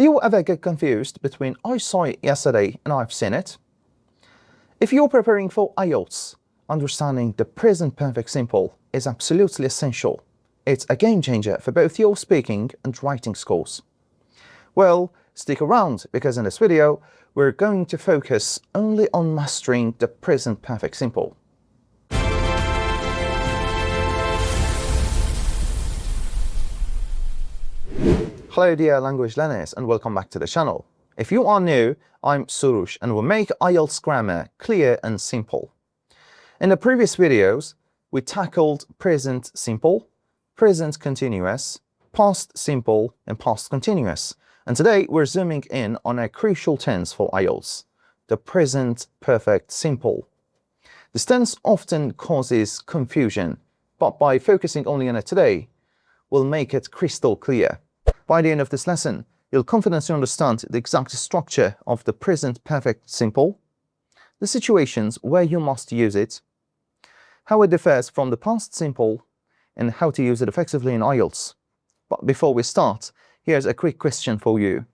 Do you ever get confused between I saw it yesterday and I've seen it? If you're preparing for IELTS, understanding the present perfect simple is absolutely essential. It's a game changer for both your speaking and writing scores. Well, stick around because in this video, we're going to focus only on mastering the present perfect simple. Hello dear language learners and welcome back to the channel. If you are new, I'm Surush and we'll make IELTS grammar clear and simple. In the previous videos, we tackled present simple, present continuous, past simple and past continuous. And today we're zooming in on a crucial tense for IELTS, the present perfect simple. This tense often causes confusion, but by focusing only on it today, we'll make it crystal clear. By the end of this lesson, you'll confidently understand the exact structure of the present perfect simple, the situations where you must use it, how it differs from the past simple, and how to use it effectively in IELTS. But before we start, here's a quick question for you.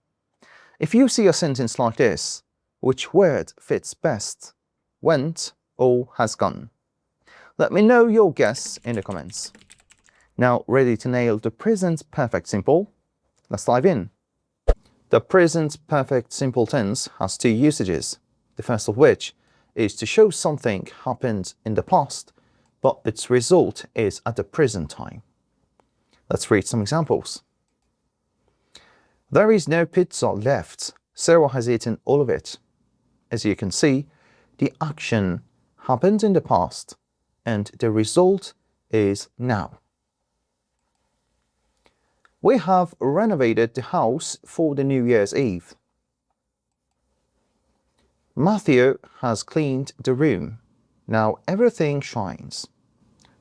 If you see a sentence like this, which word fits best? Went or has gone? Let me know your guess in the comments. Now, ready to nail the present perfect simple? Let's dive in. The present perfect simple tense has two usages, the first of which is to show something happened in the past, but its result is at the present time. Let's read some examples. There is no pizza left. Sarah has eaten all of it. As you can see, the action happened in the past and the result is now. We have renovated the house for the New Year's Eve. Matthew has cleaned the room. Now everything shines.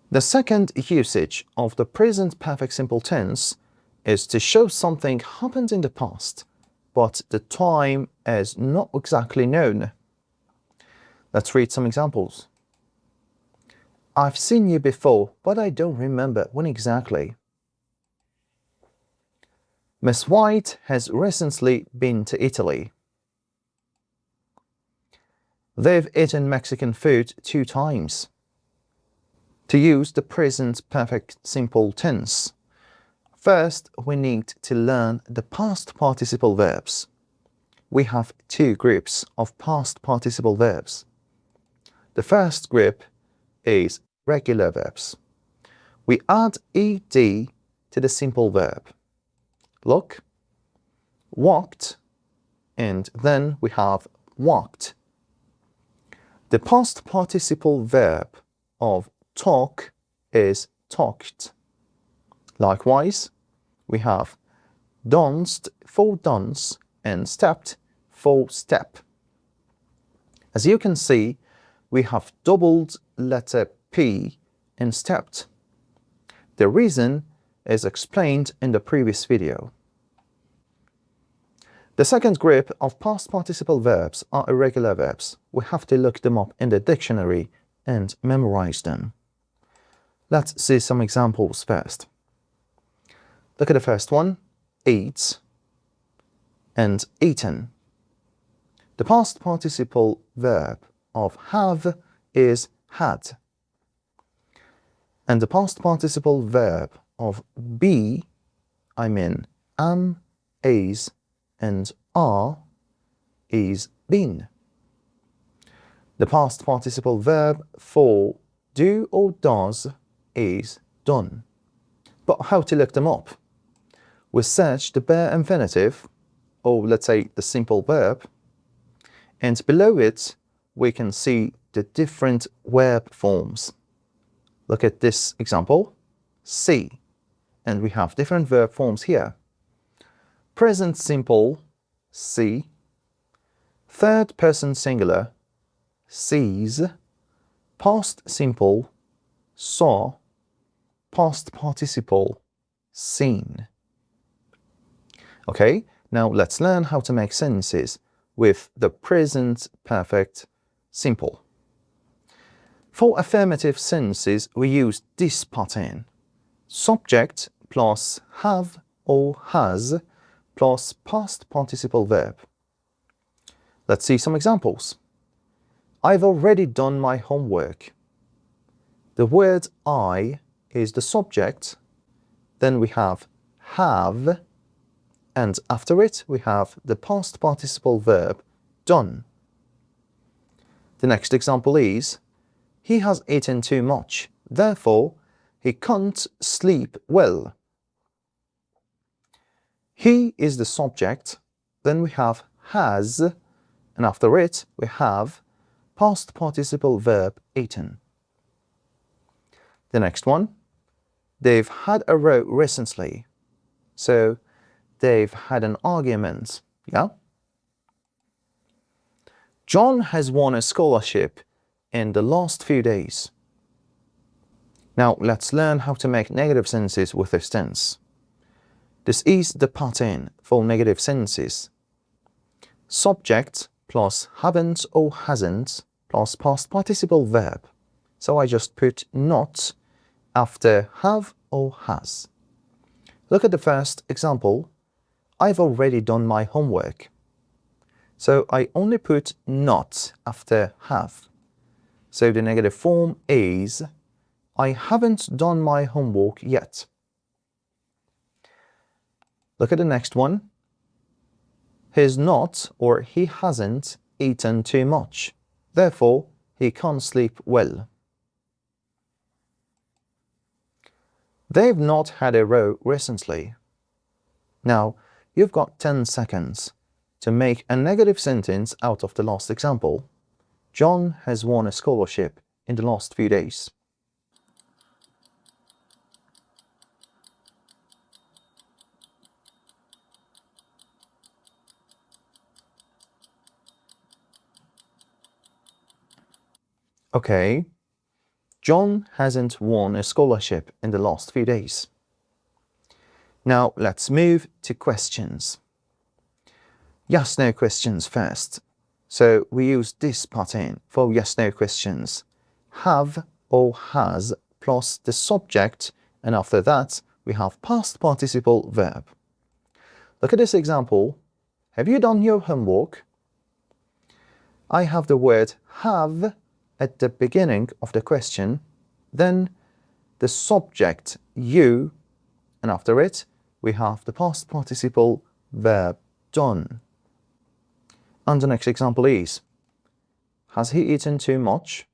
The second usage of the present perfect simple tense is to show something happened in the past, but the time is not exactly known. Let's read some examples. I've seen you before, but I don't remember when exactly. Miss White has recently been to Italy. They've eaten Mexican food 2 times. To use the present perfect simple tense, first we need to learn the past participle verbs. We have 2 groups of past participle verbs. The first group is regular verbs. We add ed to the simple verb. Look, walked, and then we have walked. The past participle verb of talk is talked. Likewise, we have danced for dance and stepped for step. As you can see, we have doubled letter P in stepped. The reason is explained in the previous video. The second group of past participle verbs are irregular verbs. We have to look them up in the dictionary and memorize them. Let's see some examples first. Look at the first one, eats and eaten. The past participle verb of have is had. And the past participle verb of be, am, is, and are is been. The past participle verb for do or does is done. But how to look them up? We search the bare infinitive, or let's say the simple verb, and below it we can see the different verb forms. Look at this example, see, and we have different verb forms here. Present simple, see. Third person singular, sees. Past simple, saw. Past participle, seen. Okay, now let's learn how to make sentences with the present perfect simple. For affirmative sentences, we use this pattern. Subject plus have or has plus past participle verb. Let's see some examples. I've already done my homework. The word I is the subject, then we have, and after it we have the past participle verb, done. The next example is, he has eaten too much, therefore he can't sleep well. He is the subject, then we have has, and after it we have past participle verb, eaten. The next one, they've had a row recently, so they've had an argument, yeah? John has won a scholarship in the last few days. Now let's learn how to make negative sentences with this tense. This is the pattern for negative sentences. Subject plus haven't or hasn't plus past participle verb. So I just put not after have or has. Look at the first example. I've already done my homework. So I only put not after have. So the negative form is, I haven't done my homework yet. Look at the next one. He's not or he hasn't eaten too much. Therefore, he can't sleep well. They've not had a row recently. Now, you've got 10 seconds to make a negative sentence out of the last example. John has won a scholarship in the last few days. Okay, John hasn't won a scholarship in the last few days. Now let's move to questions. Yes-no questions first. So we use this pattern for yes-no questions. Have or has plus the subject, and after that we have past participle verb. Look at this example. Have you done your homework? I have the word have at the beginning of the question, then the subject you, and after it we have the past participle verb done. And the next example is, has he eaten too much?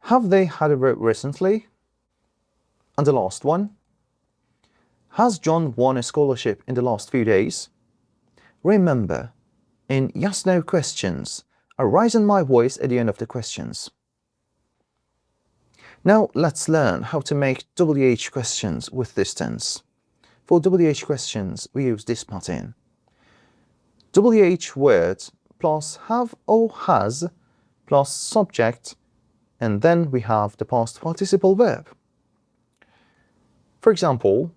Have they had a row recently? And the last one, has John won a scholarship in the last few days? Remember, in yes-no questions, I raise my voice at the end of the questions. Now let's learn how to make WH questions with this tense. For WH questions, we use this pattern. WH words plus have or has plus subject, and then we have the past participle verb. For example,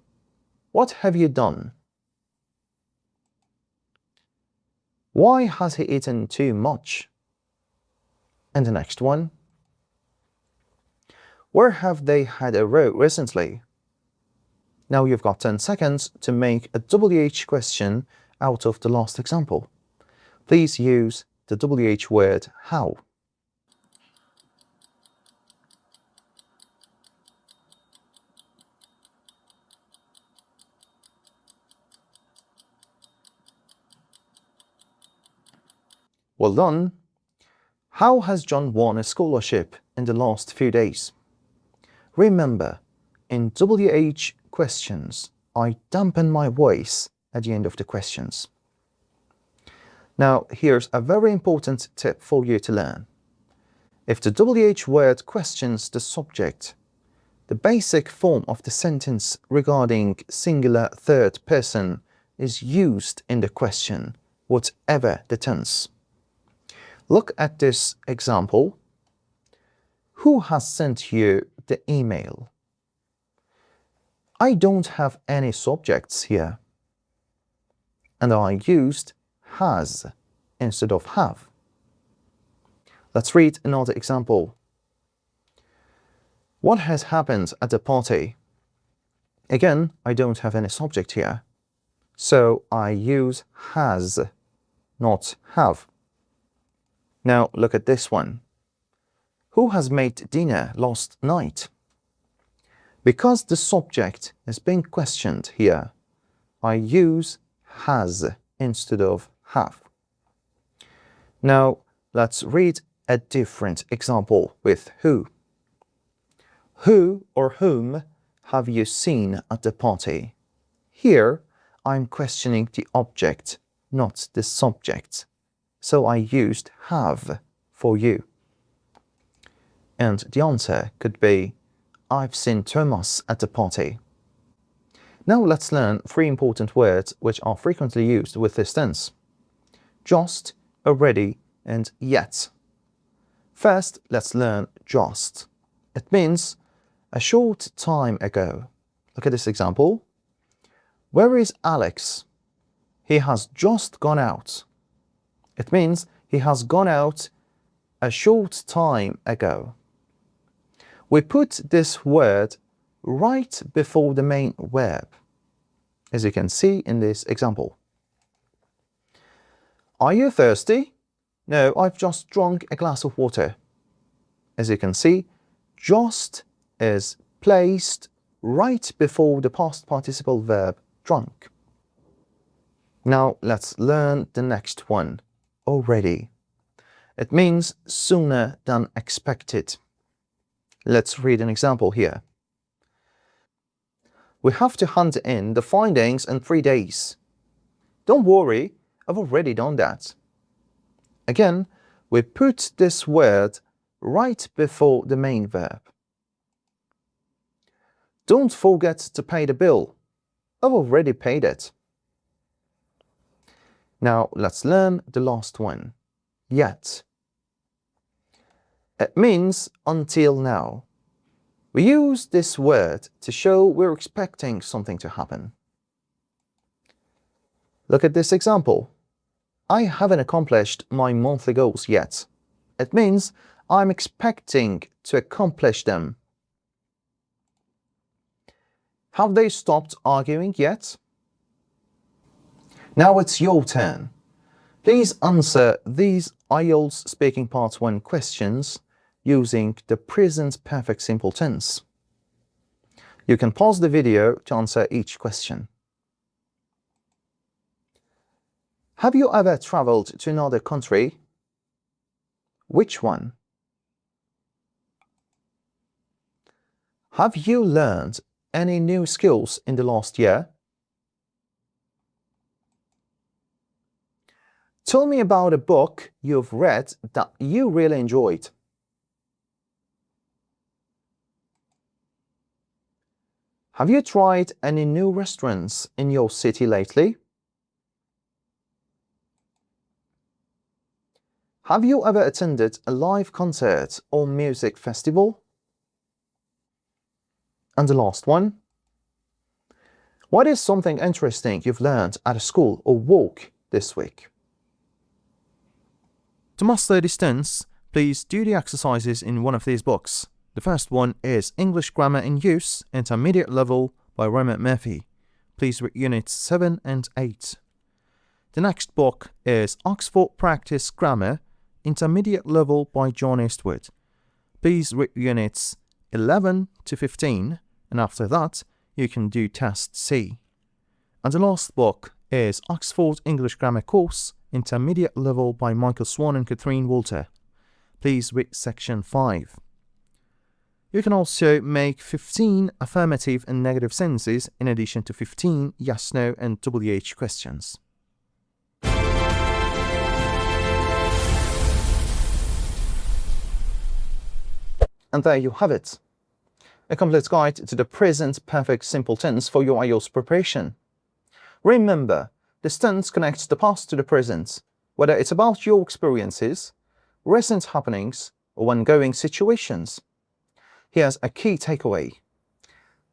what have you done? Why has he eaten too much? And the next one, where have they had a row recently? Now you've got 10 seconds to make a WH question out of the last example. Please use the WH word how. Well done. How has John won a scholarship in the last few days? Remember, in WH questions, I dampen my voice at the end of the questions. Now, here's a very important tip for you to learn. If the WH word questions the subject, the basic form of the sentence regarding singular third person is used in the question, whatever the tense. Look at this example. Who has sent you the email? I don't have any subjects here, and I used has instead of have. Let's read another example. What has happened at the party? Again, I don't have any subject here, so I use has, not have. Now look at this one. Who has made dinner last night? Because the subject is being questioned here, I use has instead of have. Now let's read a different example with who. Who or whom have you seen at the party? Here, I'm questioning the object, not the subject. So I used have for you. And the answer could be, I've seen Thomas at the party. Now let's learn 3 important words which are frequently used with this tense. Just, already, and yet. First, let's learn just. It means a short time ago. Look at this example. Where is Alex? He has just gone out. It means he has gone out a short time ago. We put this word right before the main verb, as you can see in this example. Are you thirsty? No, I've just drunk a glass of water. As you can see, just is placed right before the past participle verb drunk. Now let's learn the next one, already. It means sooner than expected. Let's read an example here. We have to hand in the findings in 3 days. Don't worry, I've already done that. Again, we put this word right before the main verb. Don't forget to pay the bill. I've already paid it. Now let's learn the last one, yet. It means until now. We use this word to show we're expecting something to happen. Look at this example. I haven't accomplished my monthly goals yet. It means I'm expecting to accomplish them. Have they stopped arguing yet? Now it's your turn. Please answer these IELTS Speaking Part 1 questions using the present perfect simple tense. You can pause the video to answer each question. Have you ever traveled to another country? Which one? Have you learned any new skills in the last year? Tell me about a book you've read that you really enjoyed. Have you tried any new restaurants in your city lately? Have you ever attended a live concert or music festival? And the last one. What is something interesting you've learned at a school or work this week? To master this tense, please do the exercises in one of these books. The first one is English Grammar in Use, Intermediate Level by Roman Murphy. Please read Units 7 and 8. The next book is Oxford Practice Grammar, Intermediate Level by John Eastwood. Please read Units 11 to 15, and after that, you can do Test C. And the last book is Oxford English Grammar Course, Intermediate Level by Michael Swan and Catherine Walter. Please read Section 5. You can also make 15 affirmative and negative sentences in addition to 15 yes, no, and WH questions. And there you have it. A complete guide to the present perfect simple tense for your IELTS preparation. Remember, this tense connects the past to the present, whether it's about your experiences, recent happenings, or ongoing situations. Here's a key takeaway.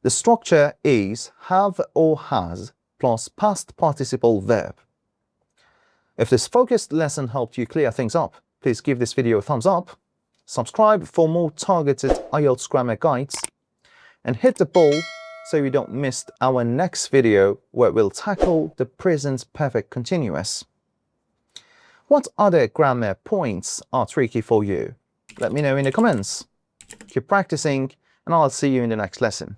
The structure is have or has plus past participle verb. If this focused lesson helped you clear things up, please give this video a thumbs up, subscribe for more targeted IELTS grammar guides, and hit the bell so you don't miss our next video where we'll tackle the present perfect continuous. What other grammar points are tricky for you? Let me know in the comments. Keep practicing, and I'll see you in the next lesson.